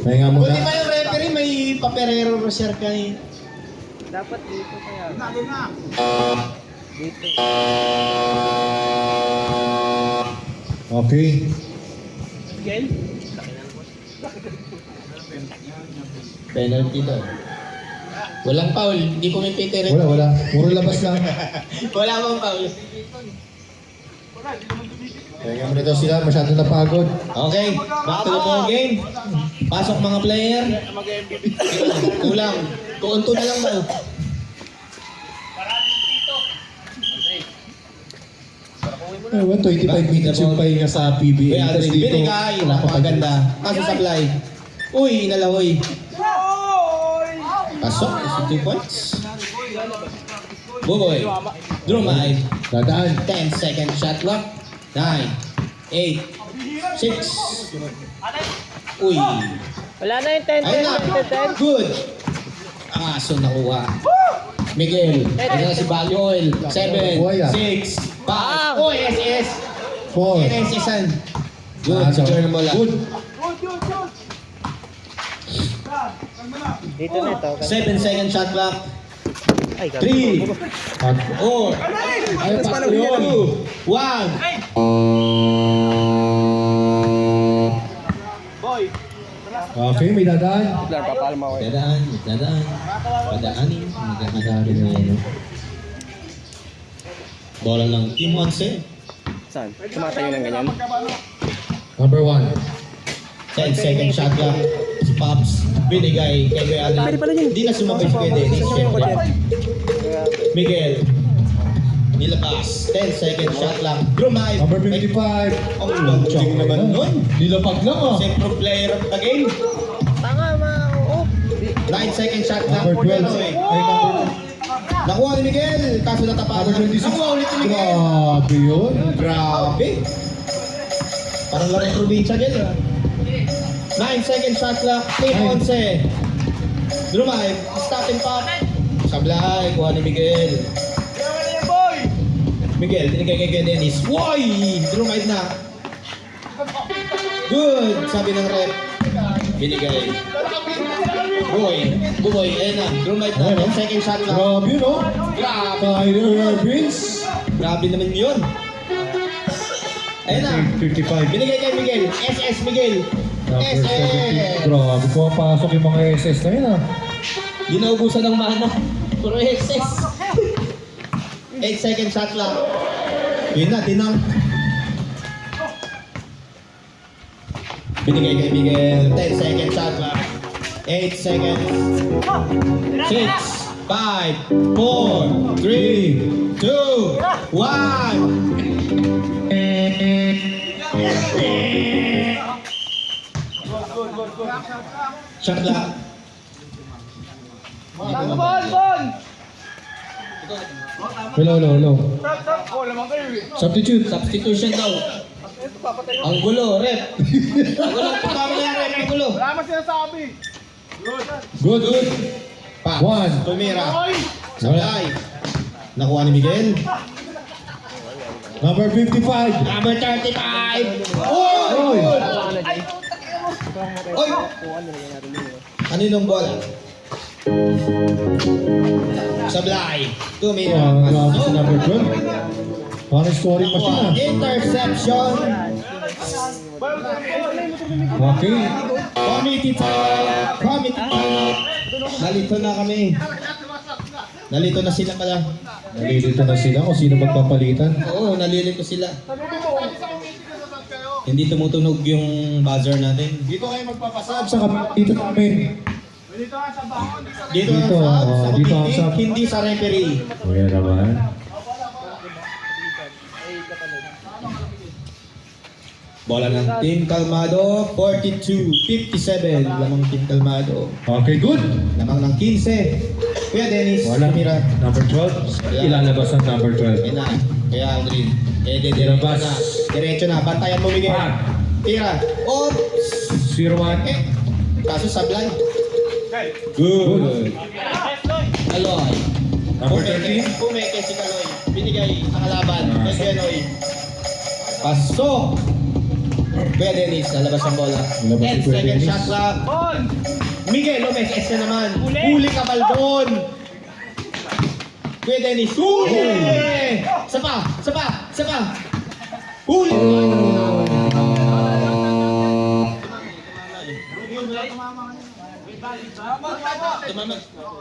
Pahinga muna. Buti pa yung referee, may paperero Rocher ka eh. Dapat dito kaya. Dito. Okay. Miguel? Penalty daw. Walang foul, hindi pumipiti rin. Wala. Puro labas lang. Wala bang foul. Pahinga muna daw sila. Masyado napagod. Okay, back to the ball game. Pasok mga player. Kulang. Kuunto na lang daw. Ewan, 25 minutes yung pahinga sa PBA. Kuya Aldrin, binigay. Napakaganda. Kaso supply. Uy, inalahoy. Pasok, 2 points. Buboy. Drumay. Dadaan. 10 second shot clock. 9, 8, 6. Uy. Wala na yung 10, Ayun na. 10. Good. Kaso nakuha. Miguel. Ayun na si Value Oil. 7, 6, 5. Uy, SS. 4. SS-an. Good. Secure mo lang. Good. Dito na ito. 7 second shot clock. Ay, 3, 4, Ay, paano yun? 2, 1. Okay, may dadaan. Dadaan. Padaanin. Dadaanin na yan. Bola ng Team 11. Saan? Tumatayo ng ganyan? Number 1. 10 second shot clock. Si Pops. Binigay kay Kuya Aldrin. Pwede pala yun. Hindi na sumabay si Kuya Dennis. Siyempre. Miguel. Nilabas. 10 second shot clock. Drumay. Number 55. Ang launching naman nun. Nilapag lang ah. Siyempre player of the game. Tanga, ma-oop. 9 second shot clock. Number 12. Ay, number Nakuha ni Miguel. Kaso natapakan. Number 26. Nakuha ulit ni Miguel. Grabe yun. Grabe. Parang laro ng probinsya din. 9 second shot clock. Team 11. Drumay. Stop and pop. Sablay. Kuha ni Miguel. Miguel, tinigay kay Dennis. Woy! Drumay na. Good! Sabi ng rep. Binigay. Buboy. Ayan na. Drumay na. 10 second shot clock. Grabe yun oh. Grabe. Kyrie Irvings. Grabe naman yun. Ayan na. 55. Binigay kay Miguel. SS Miguel. Number 17. SS. Grabe, pumapasok yung mga SS na yun ah. Ginaubusan ng mana. Puro SS. 8 second shot lang. Yun na, tinang. Binigay kay Miguel. 10 second shot lang. 8 seconds. 6, 5, 4, 3, 2, 1. Shot lang. Hello. Substitution daw. Ang gulo, rep. Ang gulo, pagkama na rep, ang gulo. Wala man sinasabi. Good. Pa, One. Tumira. Sablay. Nakuha ni Miguel. Number 55. Number 35. Oy! Oy! Ano yung bola? Sablay. Tumira. Grabe si number 12. Parang scoring machine ah. Interception. Okay. Committee time. Nalito na kami. Nalito na sila pala. Nalilito na sila kung sino magpapalitan. Oo, nalilito sila. Hindi tumutunog yung buzzer natin. Dito kayo magpapasab. Sa dito namin. Dito nga sa bakon. Dito ang Dito, sub, sa dito ang committee, sub. hindi sa referee. Kuya naman. Bola ng Team Calmado, 42-57. Lamang Team Calmado. Okay, good. Lamang ng 15. Kuya Dennis, Wala. tumira. Number 12. Ilalabas ang number 12. Kaya na, Kuya Aldrin. Diretso Labas. na. Diretso na, bantayan mo Miguel. Tira. Oops! 0-1. Kaso sablay. Good. Aloy. Number 13. Pumeke si Kaloy. Binigay sa kalaban. Kay Genoy. Pasok! Kuya Dennis, lalabas ang bola. Lalabas 10 si Kuya seconds Dennis. shot clock. Miguel Lopez, S na naman. Huli ka, Balbon. Kuya Dennis, huli! Isa pa. Huli! Tumama.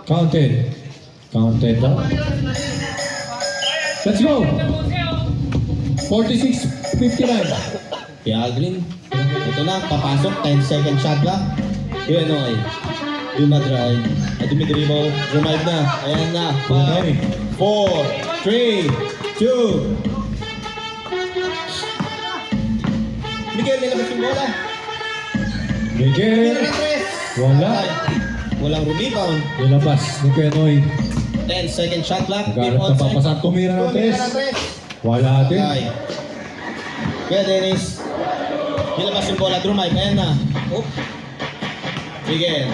Counted daw. Let's go! 46-59. Kaya Aldrin, ito na, papasok, 10 second shot clock. Kuya Noy, dumadrive, dumidribble, drive na, ayan na, 5, 4, 3, 2. Miguel, nilabas yung bola. Miguel. Miguel na tres. Wala. Walang rebound. Nilabas ni Penoy. 10 second shot clock. Nagalit na papasan. Tumira ng tres. Wala din. Okay. Kuya Dennis, nilabas yung bola, drive, ayan na. Oop. Miguel.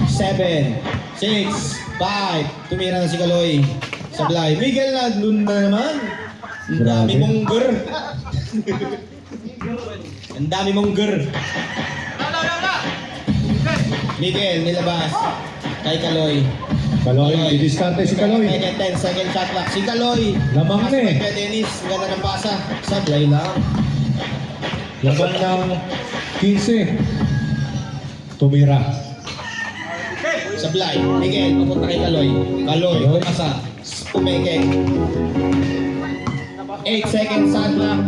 7, 6, 5. Tumira na si Kaloy. Sablay. Miguel na, dun na naman. Ang dami Grabe. mong gur. Ang dami mong gur. Miguel, nilabas. Kay Kaloy. Kaloy, didiskarte si Kaloy. Kanya 10 second shot clock. Si Kaloy. Lamang na eh. Kaya Dennis, ganda ng pasa. Sablay lang. Laban ng 15. Tumira. Sablay. Miguel, papunta kay Kaloy. Kaloy, Kaloy. pumasa. Pumeke. 8 seconds shot clock.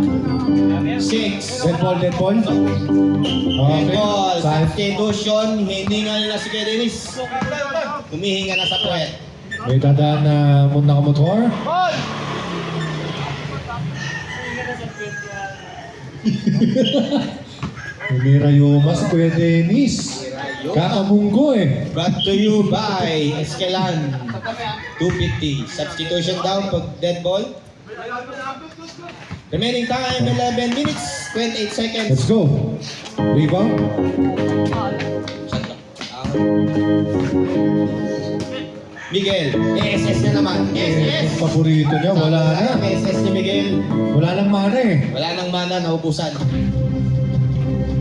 6. Dead ball. Okay. Ball. Saan? Substitution. Hininga nila si Kuya Dennis. Humihinga na sa puwet. May dadaan na muna ka motor. Tumira Yuma si Kuya Dennis. Kakamunggo eh. Brought to you by Escalan. 250. Substitution daw pag dead ball. Remaining time 11 minutes 28 seconds. Let's go. Rebound. Miguel, SS na naman. SS. Paborito niya, wala na. SS ni Miguel. Wala nang mana eh. Wala nang mana, naubusan.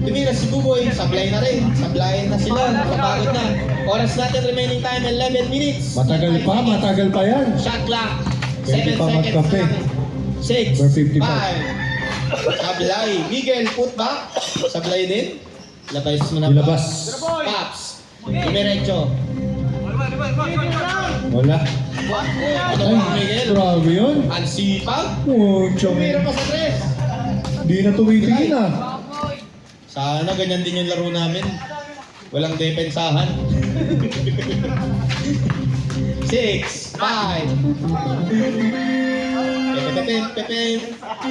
Tumira si Buboy, sablay na rin. Sablayin na sila, napagod na. Oras natin remaining time 11 minutes. Matagal pa yan. Shot clock. Pwede 7 pa seconds magkape. lang. 6, Number 5. 55. Sablay. Miguel, put back. Sablay din. Labas mo na. Nilabas. Paps. Dumiretso. Wala. Ano ba, Miguel? Grabe yun. Ang sipag. Pucha. Tumira pa sa tres. Di na tumitingin ah. Sana ganyan din yung laro namin. Walang depensahan. 6, 5. Pepe.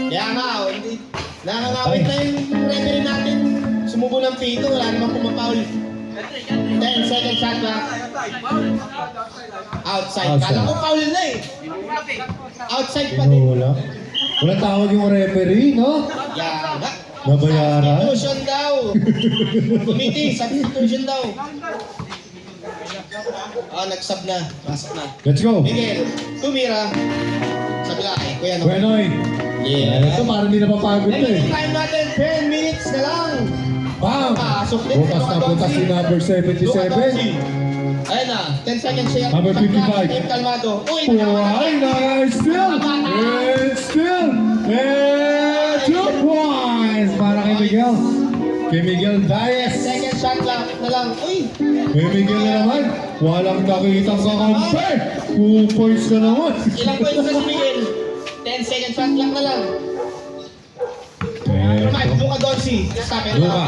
Kaya nga, hindi. Nakangawit na yung referee natin. Sumubo ng pito, wala namang pumapaul. 10 second shot clock. Outside. Kala ko foul na eh. Outside pa din. Wala. Wala tawag yung referee, no? Kaya nga. Nabayaran. Substitution daw. Committee, substitution daw. Nag-sub na. Pasok na. Let's go. Miguel, tumira. Sablay. Kuya no. Buenoy. Ito parang hindi na papagod na eh. Remaining time natin, 10 minutes na lang. Bam! Pasok din. Bukas na bukas si number 77. Ayun na, 10 seconds siya. Number 55. Team Kalmado. Uy, Why? Nice still! And still! And 2 points para kay Miguel. Kay Miguel Diaz. second shot clock na lang. Uy, Kay Miguel na naman. Walang nakitang kakampi. 2 points na naman. ilang points na si Miguel? 10 second shot clock na lang. Mike, Luka Donsi. Stop it. Luka.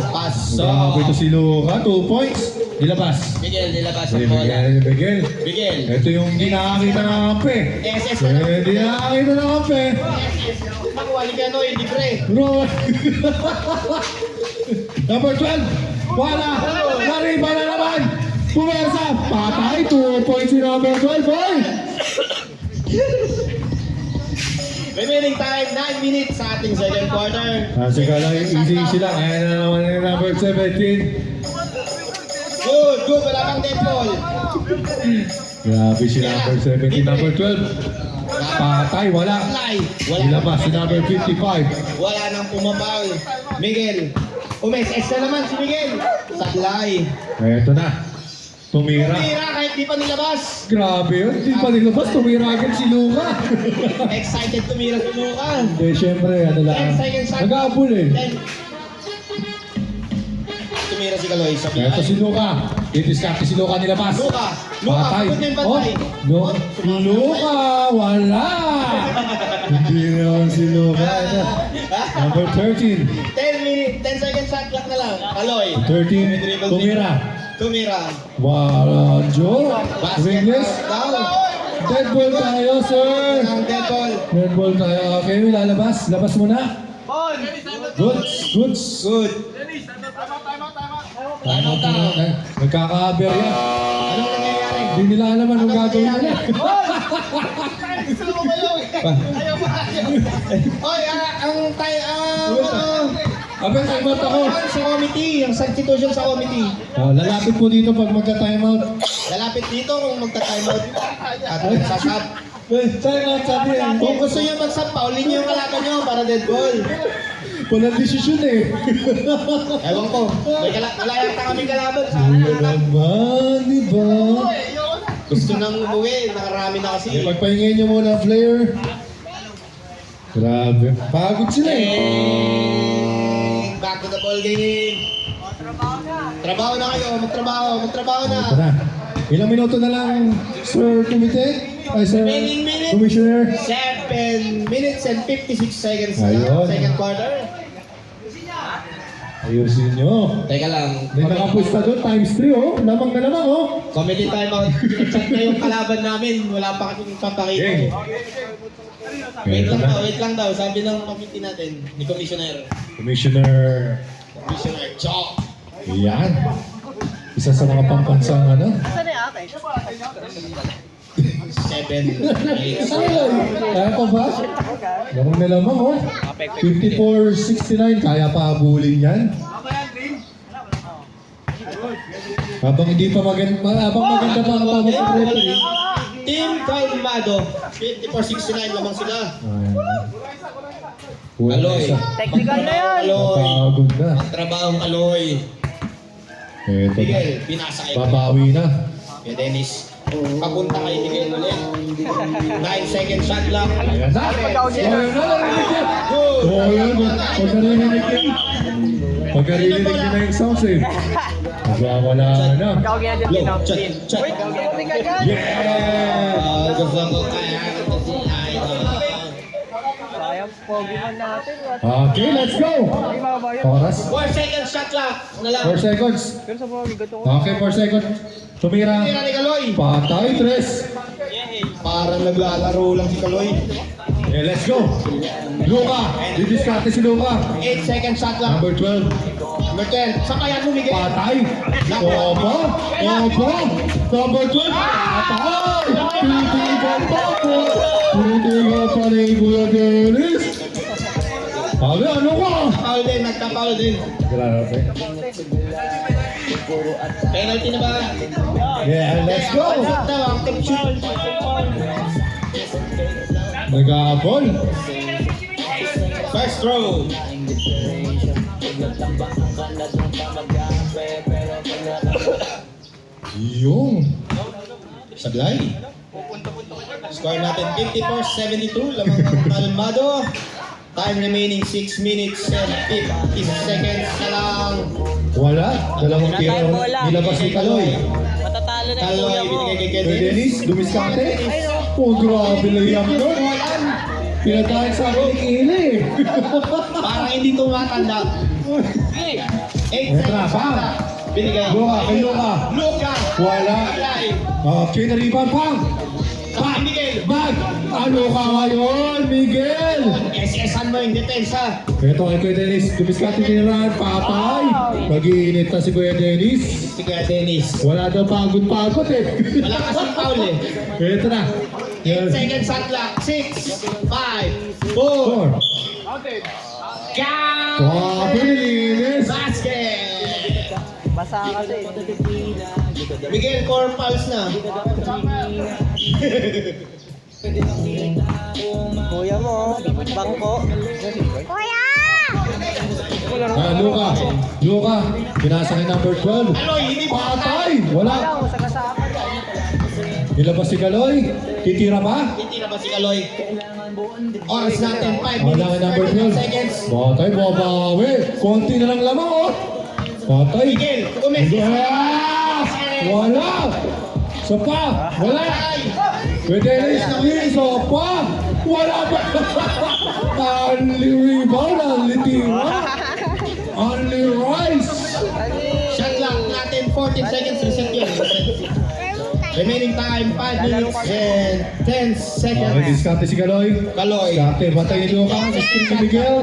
Paso. Grabe ito si Luka. 2 points. Nilabas. Miguel, nilabas Si ang bola. Miguel. Miguel. Ito yung hindi nakakita ng kampi. SS na lang. Hindi nakakita ng kampi. Nakuha ni Ganoy, libre. Bro. Number 12. Wala. Nariba na naman. Pumersa. Patay. 2 points si number 12. Boy. Remaining time, 9 minutes sa ating second quarter. Sige lang. Easy lang. Ayan na naman yung number 17. Good. Wala kang dead ball. Grabe si number 17. Number 12. Grabe Patay, wala. Sablay. Wala Nilabas si number 55. Wala nang pumapal. Miguel. Umes-ex na naman si Miguel. Sablay. Eto na. Tumira. Tumira kahit di pa nilabas. Grabe yun. Di pa nilabas. Tumira agad si Luka. Excited tumira si Luka. Eh, syempre, ano lang. 10 seconds shot. Nag-aabol eh. 10. Tumira si Kaloy. Sablay. Eto si Luka. Didiskarte si Luka nilabas. Luka. Luka. Patay. Pagod na yung bantay. Oh, Luka. Wala. Hindi naman si Luka. Ito. Number 13. 10 seconds shot clock na lang. Kaloy. 13. Tumira. Tumira. Wala. Joe. Basket Ringless. down. Dead ball tayo, sir. Ang dead ball. Dead ball tayo. Okay, lalabas. Labas mo na. Goods. Goods. Good. Time out na. Nagkaka-aberya. Anong nangyayari? Hindi nila alam anong gagawin nila. Gusto mo ba yun? Ayaw ba? Oy, Abel, time out ako. sa committee, ang substitution sa committee. Lalapit po dito pag magka-time out. Lalapit dito kung magta-time out at magsasab. Time out sabi yan. Kung gusto nyo magsab, paulin nyo yung kalaban nyo para dead ball. Walang desisyon eh. Ewan ko, wala yata kami kalaban sa Ano naman, di ba? Gusto nang umuwi, nakarami na kasi. Pagpahingin nyo muna ang player. Grabe. Pagod sila eh. Back to the ball game. Trabaho na kayo, magtrabaho na. Ito na. Ilang minuto na lang, Sir Committee? Ay, Sir Remaining minute. Commissioner? 7 minutes and 56 seconds na lang, Ayun. second quarter. Ayusin nyo. Teka lang, May nakapusta doon, times 3 oh. Lamang na lamang oh. committee timeout. Check na yung kalaban namin, wala pa kaming papakita. Ito na. Wait lang daw, sabi ng committee natin, ni Commissioner. Commissioner. Commissioner Chok. Yan. Isa sa mga pambansang ano. Saan na yung akin? 7 minutes. Kaya pa ba? Lamang na lamang oh. 54-69, kaya pa habulin yan. Habang hindi pa maganda, habang maganda pa ang tawag ng referee. Team Calmado, 54-69 lamang sila. Ayan. Kuha na Aloy. isa. Technical na yan. Aloy. Napagod na. Ang trabahong Aloy. Eto na. Miguel, pinasa kay Babawi na. Kay Dennis. Papunta kay Miguel ulit. 9 second shot lang. Ayan na. Ayan na. Narinig yan. Good. Oo yan. Pag narinig yan. Pag narinig yun na yung sounds eh. Nagwawala na. Ikaw ginadyan din Low, ako. check, check. Wait, ikaw ka dyan. Yeah! Gusto ko kaya si Idol. Sayang, pogi man natin. Okay, let's go! Ay, mababa yun. Oras. 4 second shot lang. Na lang. 4 seconds. Pero sa pogi, gato ko. Okay, 4 seconds. Tumira. Tira ni Kaloy. Patay, 3. Parang naglalaro lang si Kaloy. Yeah, let's go. Luka. Didiskarte si Luka. 8 second shot lang. Number 12. Number 10. Sakayan mo, Miguel. Patay. Opo. Opo. Number 12. Patay. Titigan pa po. Titigan pa ni Kuya Dennis. Sabi, ano ka? Foul din, nagka-foul din. Grabe. Penalty na ba? Yeah, let's go. Shoot daw, active shoot. Nag-aabol. First throw. Yung. Sablay. Score natin 54-72. Lamang ng Calmado. Time remaining 6 minutes and 50 seconds na lang. Wala. Dalawang tira nilabas ni Kaloy. Matatalo na yung Kaloy, kuya mo. binigay kay Kay Dennis. Dennis, dumiskate. Oh, grabe lang yan doon. Pinatahan sa akin ni Kili. Parang hindi tumatanda. 8 Eto na, seconds bang. na. Binigay. Luka, kay Luka. Luka. Wala. Sablay. Okay, nariban, pang. Sa Miguel. Bag. Ano ka ngayon, Miguel? SS-an mo yung depensa. Ito kay Kuya Dennis, dumiskate ni Ran, patay. Mag-iinit na si Kuya Dennis. Si Kuya Dennis. Wala daw pagod-pagod eh. Wala kasing foul eh. Ito na. 8 seconds shot clock. 6, 5, 4, 4. count! Grabe, nilinis. Basket! Basa kasi. Miguel, 4 fouls na. Kuya mo, bangko. Luka, pinasa kay number 12. Patay! Wala. Wala, sagasama. Nilabas si Kaloy. Titira pa? Titira ba si Kaloy? Oras natin, 5 Wala kay minutes, number 39 12. seconds. Patay, babawi. Konti na lang lamang, oh. Patay. Miguel, umis. Yes! Wala. Isa pa. Wala. Pwede na isa pa. Wala pa. Only rebound, only tira. Only rice. Shot clock natin, 14 seconds, reset yun. Remaining time, 5 minutes and 10 Okay, seconds. diskarte si Kaloy. Kaloy. Diskarte, batay ni Luka. Sa screen si Miguel.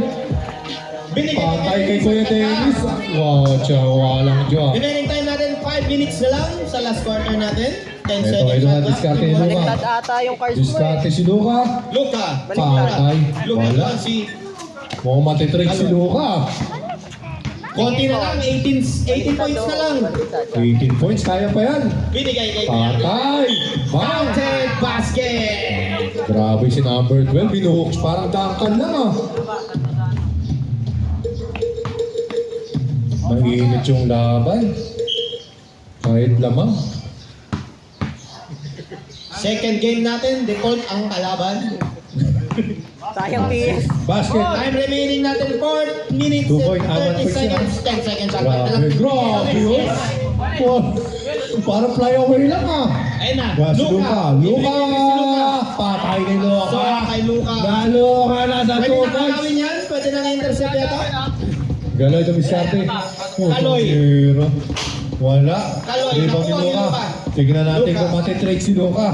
Patay kay Kuya Dennis. Wow, walang jowa. Remaining time natin, 5 minutes na lang sa last quarter natin. 10 Ito, seconds ito shot na, clock. diskarte ni Luka. Baliktad ata yung cards mo eh. Diskarte si Luka. Luka. Patay. Luka Wala. si... Mukhang matitrick si Luka. Konti na lang, 18 points na lang. 18 points, kaya pa yan. Binigay kay Kuya. Patay. Bang! Counted basket! Grabe si number 12. Binuhooks. Parang Duncan lang ah. Mainit yung laban. Kahit lamang. Second game natin, default ang kalaban. Sayang PS. Basket. Time remaining natin, 4 minutes 2 and point, 30 1 seconds. 10 seconds. Grabe. Grabe yun. Wow. Parang fly away lang ah. Ayun na, Si Luka. Luka. Patay ni So, Luka. kay Luka. Lalo ka na sa Pwede 2 na points. nakawin yan? Pwede na na-intercept yata? Galoy dumiskarte. Kaloy. Wala. Kaloy, Rebound ni nakuha ni Luka. Luka. Tignan natin Luka. kung matitrade si Luka.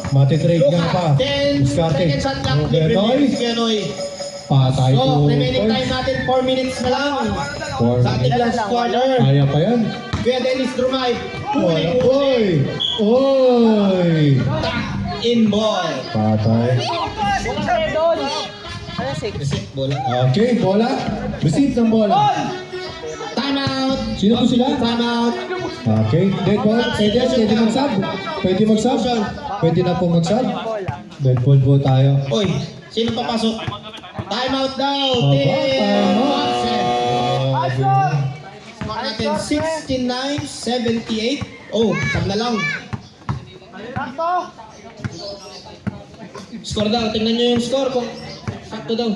Matitrade nga pa. 10 Diskarte. seconds shot clock. Okay, Libre si Genoy. Patay So, 2 remaining time points. natin, 4 minutes na lang. 4 Sa ating minutes. last quarter. Kaya pa yan. Kuya Dennis Drumay. Wala. Oy! Oy! Tap in ball. Patay. Buksan doon. Ano, 6? Receive bola. Okay, bola. Receive ng bola. Time out. Sino po sila? Time out. Okay, dead ball. Pwede mag-sub. Pwede mag-sub. Pwede na po mag-sub. Bola. Dead ball po tayo. Oy, sino papasok? Time out daw. Aba, Team time out. Watson. Grabe. Score natin 69-78. Oh, sab na lang. Score daw. Tingnan nyo yung score kung sakto daw.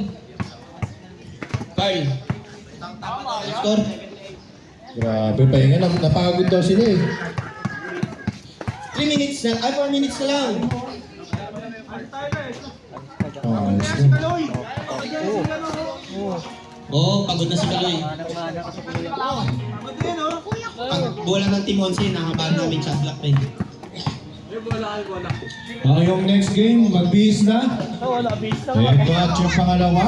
Carl. Score. Grabe, pahinga na. Napagod daw sila eh. 3 minutes na. Ay, 4 minutes na lang. Ayos na. Oo, pagod na si Kaloy. Pag bola ng Team 11, nakabahan namin shot block rin. Yung next game, magbihis na. Wala, base na Ayan po at yung pangalawa.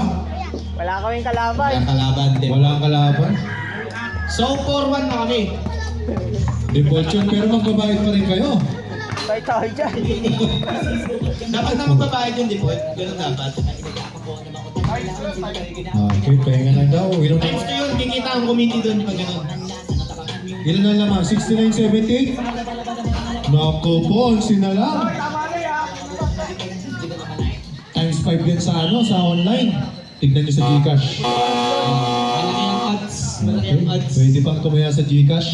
Wala kaming kalaban. Kaya kalaban din. Walang kalaban. So, 4-1 na kami. Default yun, pero magbabayad pa rin kayo. Tayo tayo dyan. Dapat na magbabayad yung default. Ganun dapat. Okay, pahinga na daw. Ilan Times 2 yun, kikita ang committee doon pag ganun. na naman? 69-70? Naku po, na lang. Times 5 yan sa sa online. Tignan nyo sa Gcash. Malaki ang odds. Malaki ang odds. Pwede pang tumaya sa Gcash.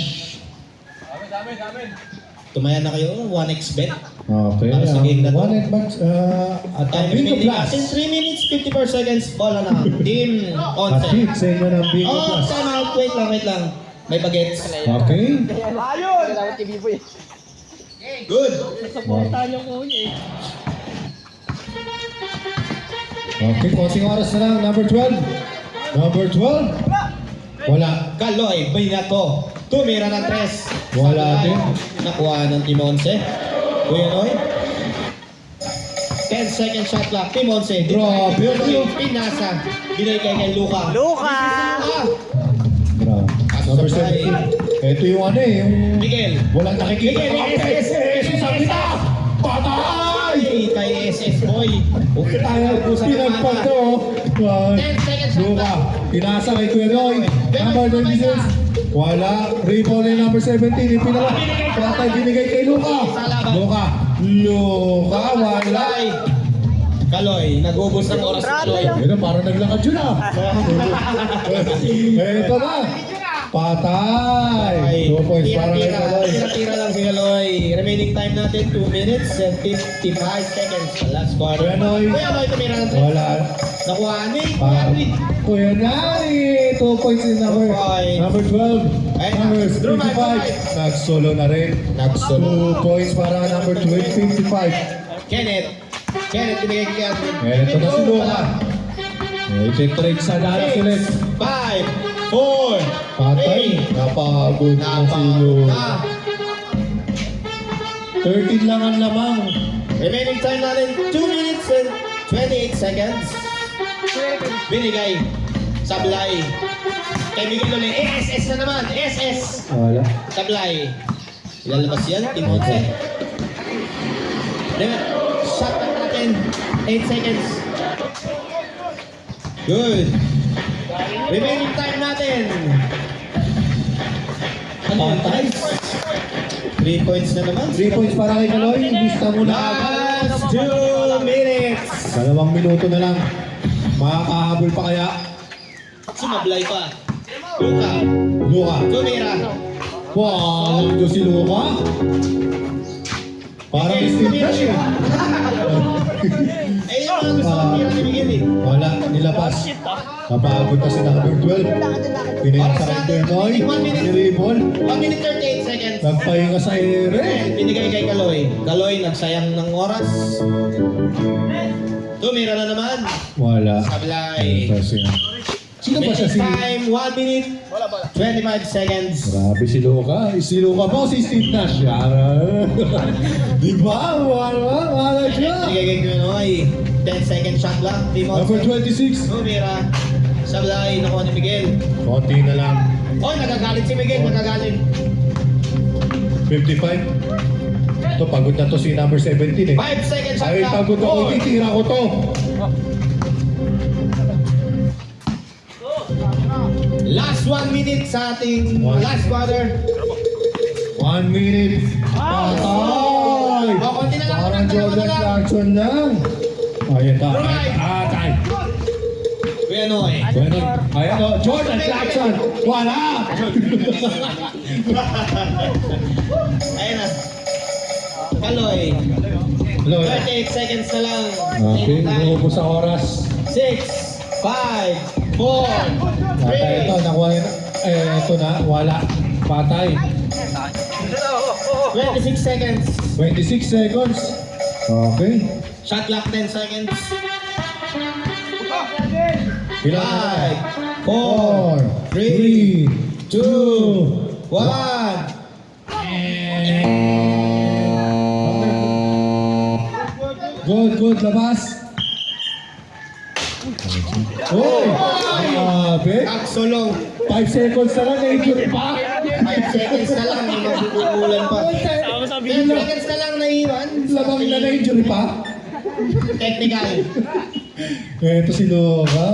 Tumaya na kayo, 1x bet. Okay, Para sa game na to. one at max, at Time Bingo remaining Plus. natin, 3 minutes, 54 seconds. Bola na. Team At Once. hit sa inyo ng Bingo Oh, Plus. time out. Wait lang. May bagets. Okay. Kailangan TV boy. Good. Supportahan yung kuya eh. Okay, konting oras na lang. Number 12. Number 12. Wala. Kaloy, Binato. Tumira ng 3. Wala din. Nakuha ng Team 11. Kuya Noy. 10 second shot clock. Team 11. Grabe. Yung pinasa. Binigay kay Luka. Luka! Ah! Grabe. Number 17. Ito yung yung Miguel. walang nakikita. Miguel, SS. Sabi na! Patay! Kay SS Boy. Okay tayo. Pinagpagto. 10 seconds shot Luka. clock. Pinasa kay Kuya Noy. Number 26. Wala. Rebound ni number 17. Yung pinala. Patay binigay kay Luka. Luka. Wala. Kaloy, nag-ubos ng oras ng Kaloy. Yun, parang naglakad yun ah. Ito na. Patay. 2 points para kay Kaloy. Tira lang si Kaloy. Remaining time natin, 2 minutes and 55 seconds. Last quarter. Kaloy. Kuya Kaloy, tumira ng 3. Wala. Nakuha ni Kuya Nari. 2 points in number 12. Ayun na. Number Drew, 55. Nag-solo na rin. Nag-solo. 2 points para number 55. Kenneth, binigay kay Kevin. Ito na si Luka. I-trade sa Dallas ulit. 5, 4, Patay. Napagod na si Luka. 13 lang ang lamang. Remaining time natin, 2 minutes and 28 seconds. Binigay. Sablay. Kay Miguel ulit. SS na naman. SS. Wala. Sablay. Ilalabas yan, Timote. Shot lang natin. 8 seconds. Good. Remaining time natin. Patay. 3 points na naman. 3 points para kay Kaloy. Lista mo na. Last 2 minutes. 2 minuto na lang. Makakahabol pa kaya? Sumablay pa. Luka. Luka. Tumira. Wow, ito si Luka. Parang Steve Nash eh. Eh, yung mga gusto kong tira ni Miguel eh. Wala, nilabas. Napagod kasi number 12. Pinayang sa kay Noy. Niribol. 1 minute 38 seconds. Nagpahinga sa ere. Binigay kay Kaloy. Kaloy, nagsayang ng oras. Tumira na naman. Wala. Sablay. Ito siya. Sino ba siya si... Time, 1 minute, 25 seconds. Grabe si Luka. Si Luka po, si Steve Nash. Di ba? Wala siya. Binigay kay Kaloy. 10 second shot lang. Number 26. Tumira. Sablay, nakuha ni Miguel. Konti na lang. Oh, nagagalit si Miguel, nagagalit. 55. Ito, pagod na to si number 17 eh. 5 second shot Ay, lang. pagod ako. Four. Itira ko to. Last 1 minute sa ating last quarter. 1 minute. Patay! Oh, konti na lang, Parang konti na lang, Jordan konti na lang. Clarkson lang. Ayan ta. Right. Patay. Kuya Noy. Bueno, ayan o. Jordan Clarkson. Wala! Ayun na. Kaloy. Hello. 38 seconds na lang. Okay, umuupo sa oras. 6, 5, 4, Patay ito. 3, Nakuha yun. Ito na. Wala. Patay. 26 seconds. 26 seconds. Okay. Shot clock 10 seconds. Ilan na? 5, 4, 3, 2, 1. Good, labas. Uy! Grabe. Kaksulong. 5 seconds na lang, na-injury pa. 5 seconds na lang. Mabubulan pa. 10 seconds na lang naiwan. Labang na na-injury pa. Technical. Ito si Luka.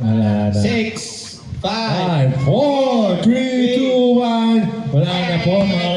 Wala na. 6, 5, 5, 4, 3, 2, 1. Wala na po mga